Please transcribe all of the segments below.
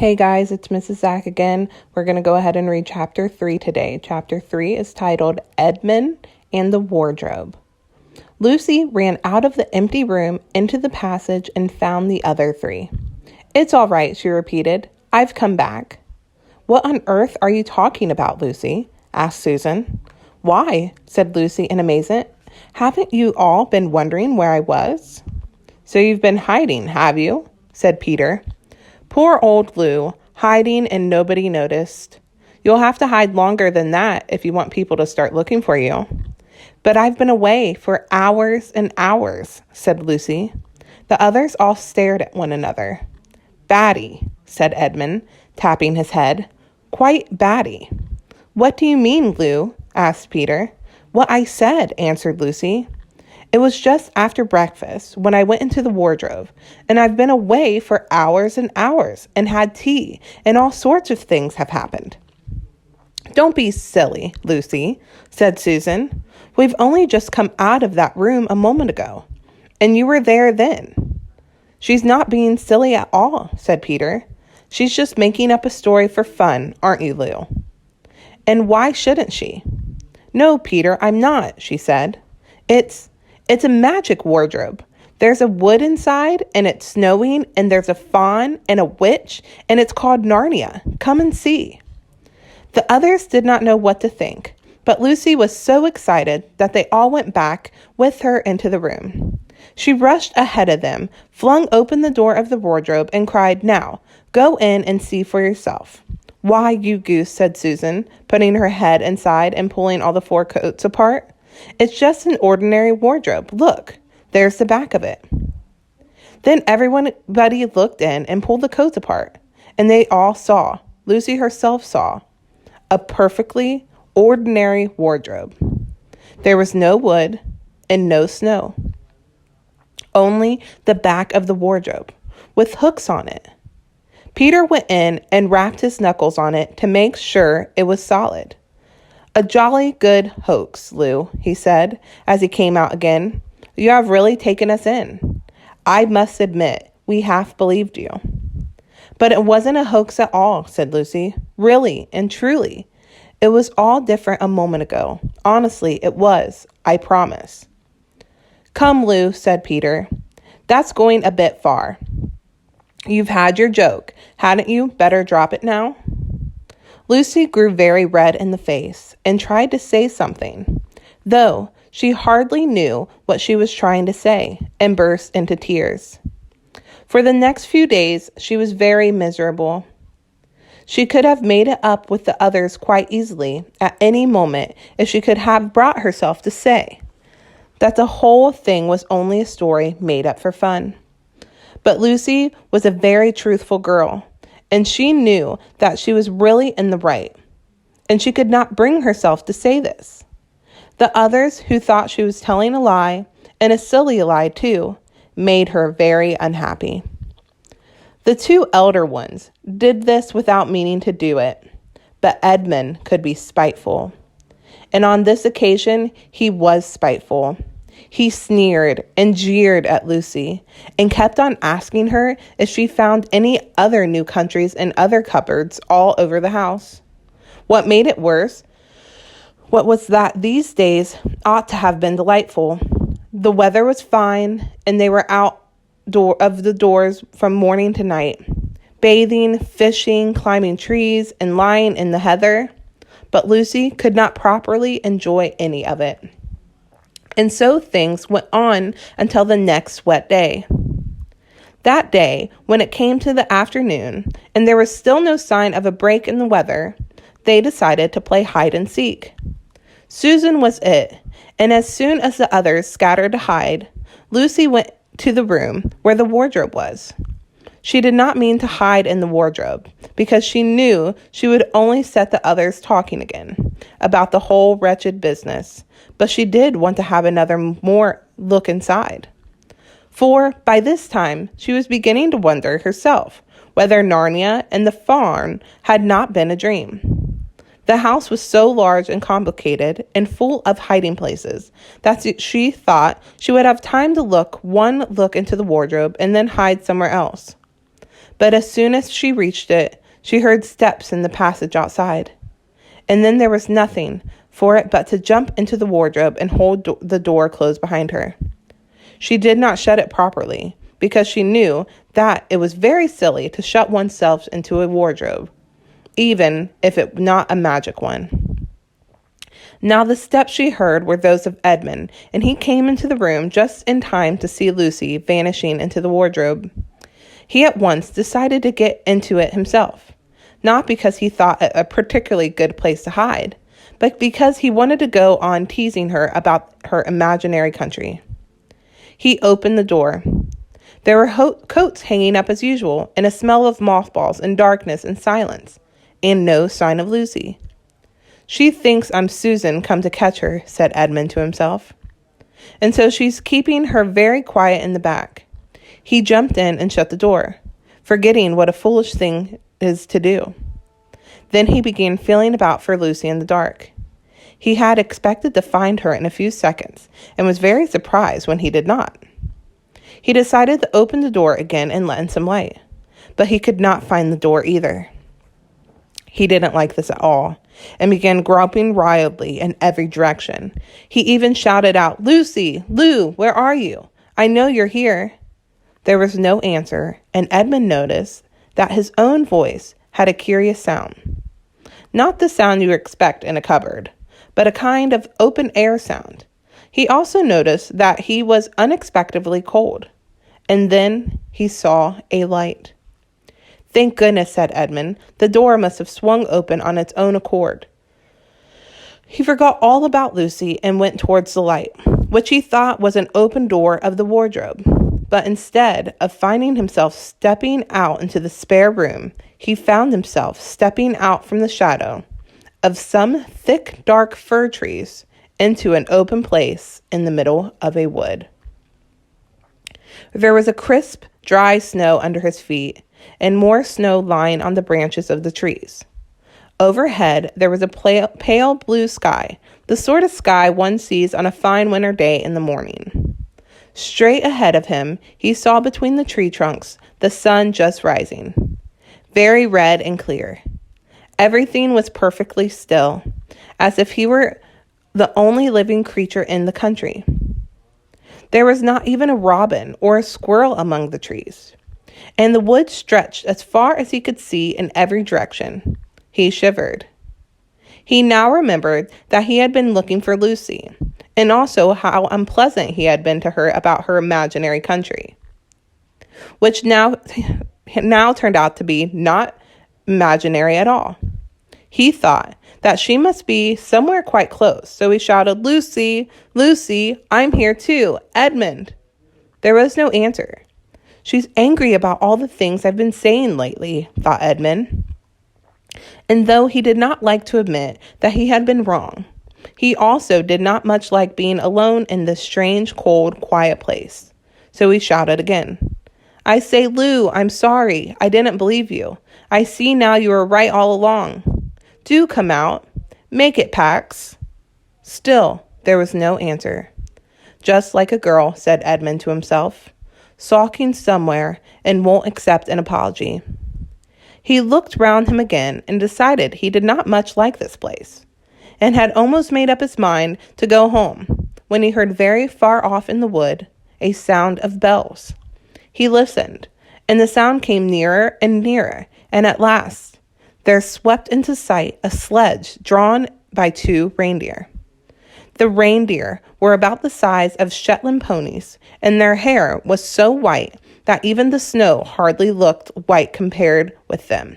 Hey guys, it's Mrs. Zach again. We're going to go ahead and read Chapter 3 today. Chapter 3 is titled Edmund and the Wardrobe. Lucy ran out of the empty room into the passage and found the other three. "It's all right," she repeated. "I've come back." "What on earth are you talking about, Lucy?" asked Susan. "Why?" said Lucy in amazement. "Haven't you all been wondering where I was?" "So you've been hiding, have you?" said Peter. "Poor old Lou, hiding and nobody noticed. You'll have to hide longer than that if you want people to start looking for you." "But I've been away for hours and hours," said Lucy. The others all stared at one another. "Batty," said Edmund, tapping his head. "Quite batty." "What do you mean, Lou?" asked Peter. "What I said," answered Lucy. "It was just after breakfast when I went into the wardrobe, and I've been away for hours and hours and had tea, and all sorts of things have happened." "Don't be silly, Lucy," said Susan. "We've only just come out of that room a moment ago, and you were there then." "She's not being silly at all," said Peter. "She's just making up a story for fun, aren't you, Lou?" "And why shouldn't she?" "No, Peter, I'm not," she said. It's a magic wardrobe. There's a wood inside, and it's snowing, and there's a faun and a witch, and it's called Narnia. Come and see." The others did not know what to think, but Lucy was so excited that they all went back with her into the room. She rushed ahead of them, flung open the door of the wardrobe, and cried, "Now, go in and see for yourself." "Why, you goose," said Susan, putting her head inside and pulling all the four coats apart. "It's just an ordinary wardrobe. Look, there's the back of it." Then everybody looked in and pulled the coats apart, and they all saw, Lucy herself saw, a perfectly ordinary wardrobe. There was no wood and no snow, only the back of the wardrobe with hooks on it. Peter went in and rapped his knuckles on it to make sure it was solid. "A jolly good hoax, Lou," he said as he came out again. "You have really taken us in. I must admit, we half believed you." "But it wasn't a hoax at all," said Lucy. "Really and truly. It was all different a moment ago. Honestly, it was, I promise." "Come, Lou," said Peter. "That's going a bit far. You've had your joke. Hadn't you better drop it now?" Lucy grew very red in the face and tried to say something, though she hardly knew what she was trying to say, and burst into tears. For the next few days, she was very miserable. She could have made it up with the others quite easily at any moment if she could have brought herself to say that the whole thing was only a story made up for fun. But Lucy was a very truthful girl, and she knew that she was really in the right, and she could not bring herself to say this. The others, who thought she was telling a lie, and a silly lie too, made her very unhappy. The two elder ones did this without meaning to do it, but Edmund could be spiteful. And on this occasion, he was spiteful. He sneered and jeered at Lucy and kept on asking her if she found any other new countries in other cupboards all over the house. What made it worse was that these days ought to have been delightful. The weather was fine, and they were out of the doors from morning to night, bathing, fishing, climbing trees, and lying in the heather. But Lucy could not properly enjoy any of it. And so things went on until the next wet day. That day, when it came to the afternoon, and there was still no sign of a break in the weather, they decided to play hide and seek. Susan was it, and as soon as the others scattered to hide, Lucy went to the room where the wardrobe was. She did not mean to hide in the wardrobe, because she knew she would only set the others talking again about the whole wretched business, but she did want to have another more look inside. For by this time, she was beginning to wonder herself whether Narnia and the faun had not been a dream. The house was so large and complicated and full of hiding places that she thought she would have time to look into the wardrobe and then hide somewhere else. But as soon as she reached it, she heard steps in the passage outside. And then there was nothing for it but to jump into the wardrobe and hold the door closed behind her. She did not shut it properly, because she knew that it was very silly to shut oneself into a wardrobe, even if it were not a magic one. Now the steps she heard were those of Edmund, and he came into the room just in time to see Lucy vanishing into the wardrobe. He at once decided to get into it himself, not because he thought it a particularly good place to hide, but because he wanted to go on teasing her about her imaginary country. He opened the door. There were coats hanging up as usual, and a smell of mothballs and darkness and silence, and no sign of Lucy. "She thinks I'm Susan come to catch her," said Edmund to himself. "And so she's keeping her very quiet in the back." He jumped in and shut the door, forgetting what a foolish thing is to do. Then he began feeling about for Lucy in the dark. He had expected to find her in a few seconds, and was very surprised when he did not. He decided to open the door again and let in some light, but he could not find the door either. He didn't like this at all, and began groping wildly in every direction. He even shouted out, "Lucy, Lou, where are you? I know you're here." There was no answer, and Edmund noticed that his own voice had a curious sound. Not the sound you expect in a cupboard, but a kind of open-air sound. He also noticed that he was unexpectedly cold, and then he saw a light. "Thank goodness," said Edmund. "The door must have swung open on its own accord." He forgot all about Lucy and went towards the light, which he thought was an open door of the wardrobe. But instead of finding himself stepping out into the spare room, he found himself stepping out from the shadow of some thick, dark fir trees into an open place in the middle of a wood. There was a crisp, dry snow under his feet, and more snow lying on the branches of the trees. Overhead, there was a pale blue sky, the sort of sky one sees on a fine winter day in the morning. Straight ahead of him, he saw between the tree trunks the sun just rising, very red and clear. Everything was perfectly still, as if he were the only living creature in the country. There was not even a robin or a squirrel among the trees, and the wood stretched as far as he could see in every direction. He shivered. He now remembered that he had been looking for Lucy, and also how unpleasant he had been to her about her imaginary country, which now turned out to be not imaginary at all. He thought that she must be somewhere quite close, so he shouted, "Lucy, Lucy, I'm here too, Edmund." There was no answer. "She's angry about all the things I've been saying lately," thought Edmund. And though he did not like to admit that he had been wrong, he also did not much like being alone in this strange, cold, quiet place. So he shouted again, "I say, Lou, I'm sorry. I didn't believe you. I see now you were right all along. Do come out. Make it, Pax." Still, there was no answer. "Just like a girl," said Edmund to himself, "sulking somewhere and won't accept an apology." He looked round him again and decided he did not much like this place, and had almost made up his mind to go home, when he heard very far off in the wood a sound of bells. He listened, and the sound came nearer and nearer, and at last there swept into sight a sledge drawn by 2 reindeer. The reindeer were about the size of Shetland ponies, and their hair was so white that even the snow hardly looked white compared with them.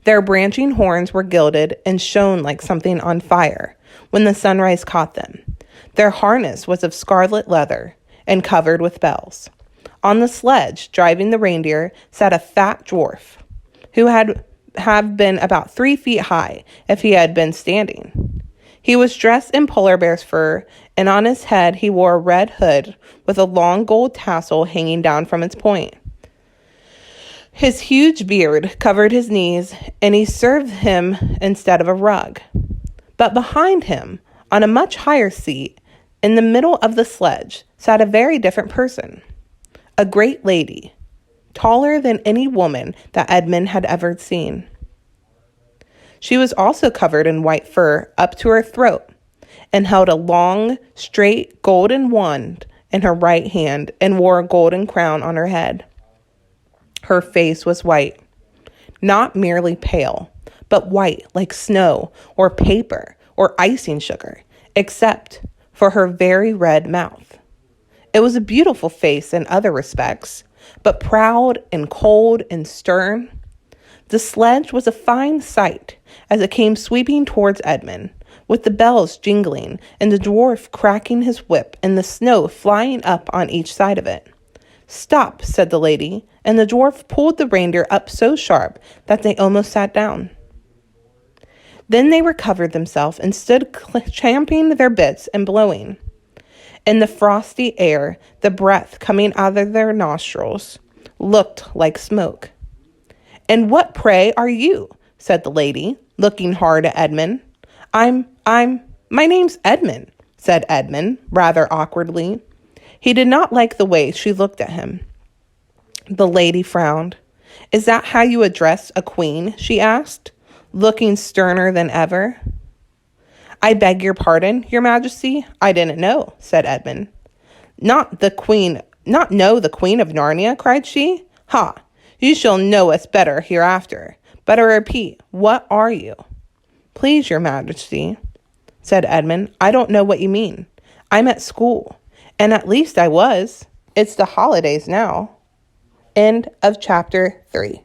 Their branching horns were gilded and shone like something on fire when the sunrise caught them. Their harness was of scarlet leather and covered with bells. On the sledge, driving the reindeer, sat a fat dwarf, who had been about 3 feet high if he had been standing. He was dressed in polar bear's fur, and on his head he wore a red hood with a long gold tassel hanging down from its point. His huge beard covered his knees, and he served him instead of a rug. But behind him, on a much higher seat, in the middle of the sledge, sat a very different person. A great lady, taller than any woman that Edmund had ever seen. She was also covered in white fur up to her throat and held a long, straight golden wand in her right hand and wore a golden crown on her head. Her face was white, not merely pale, but white like snow or paper or icing sugar, except for her very red mouth. It was a beautiful face in other respects, but proud and cold and stern. The sledge was a fine sight as it came sweeping towards Edmund, with the bells jingling and the dwarf cracking his whip and the snow flying up on each side of it. "Stop," said the lady, and the dwarf pulled the reindeer up so sharp that they almost sat down. Then they recovered themselves and stood champing their bits and blowing. In the frosty air, the breath coming out of their nostrils looked like smoke. "And what, pray, are you?" said the lady, looking hard at Edmund. My name's Edmund," said Edmund, rather awkwardly. He did not like the way she looked at him. The lady frowned. "Is that how you address a queen?" she asked, looking sterner than ever. "I beg your pardon, your majesty, I didn't know," said Edmund. Not know the queen of Narnia," cried she. "Ha! You shall know us better hereafter. But I repeat, what are you?" "Please, your majesty," said Edmund, "I don't know what you mean. I'm at school, and at least I was. It's the holidays now." End of chapter 3.